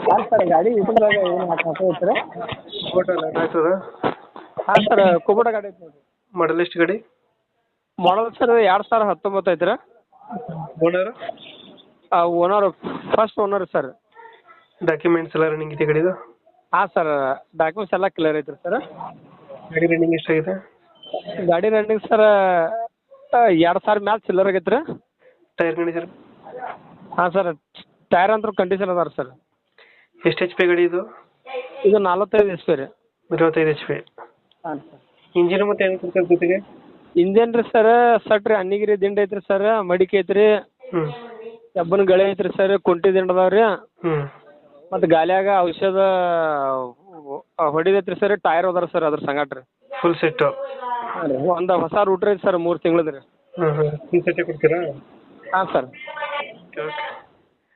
ಯಾರು ಸರ್ ಗಾಡಿ ಯೂಟ್ಯೂಬ್ದಾಗ ಏನು ಹಾಕ್ತಾರೆ ಫೋಟೋ ಆಗ್ತದ. ಹಾಂ ಸರ್ ಕುಬೋಟ ಗಾಡಿ ಐತೆ ನೋಡಿರಿ. ಮಾಡಲ್ ಎಷ್ಟು ಗಾಡಿ? ಮಾಡಲ್ ಸರ್ 2019 ಐತ್ರಿ. Owner? Owner first owner sir. Documents ಎಲ್ಲ ರನ್ನಿಂಗ್ ಇದೆ ಗಾಡಿದು? ಹಾಂ ಸರ್ ಡಾಕ್ಯುಮೆಂಟ್ಸ್ ಎಲ್ಲ ಕ್ಲಿಯರ್ ಐತ್ರಿ ಸರ್. ಗಾಡಿ ರನ್ನಿಂಗ್ ಎಷ್ಟಾಗಿದೆ? ಗಾಡಿ ರನ್ನಿಂಗ್ ಸರ್ 2000 ಮ್ಯಾಲೆ ಚಿಲ್ಲರ್ ಆಗೈತೆ ರೀ. Tyre condition? ಹಾಂ ಸರ್ ಟೈರ್ ಅಂತೂ ಕಂಡೀಷನ್ ಅದಾರ ಸರ್. ಎಷ್ಟು ಎಚ್ ಪಿ ಗಾಡಿ ಇದು? ಇದು 45 HP ರೀ. 25 HP. ಹಾಂ ಸರ್. ಇಂಜಿನ್ ಮತ್ತೆ ಏನು ಕೊಡ್ತಾರೆ ಜೊತೆಗೆ? ಇಂಜನ್ ರೀ ಸರ್ ಸಟ್ ರೀ ಅನ್ನಿಗಿರಿ ದಿಂಡ ಐತ್ರಿ ಸರ್, ಮಡಿಕೆ ಐತ್ರಿ, ಹ್ಞೂ ಕಬ್ಬನ ಗಳೆ ಐತ್ರಿ ಸರ್, ಕುಂಟಿ ದಿಂಡ ಅದಾವ ರೀ. ಹ್ಞೂ ಮತ್ತು ಗಾಲಿಯಾಗ ಔಷಧ ಹೊಡಿದೈತ್ರಿ ಸರ್. ಟೈರ್ ಅದಾರ ಸರ್ ಅದ್ರ ಸಂಗಾಟ ರೀ. Full set? ಹಾಂ ರೀ ಒಂದು ಹೊಸ ರೂಟ್ರ್ ಐತೆ ಸರ್ 3 ತಿಂಗಳದ ರೀ. ಫುಲ್ ಸೆಟ್ಟೇ ಕೊಡ್ತೀರಾ? ಹಾಂ ಸರ್. Okay okay.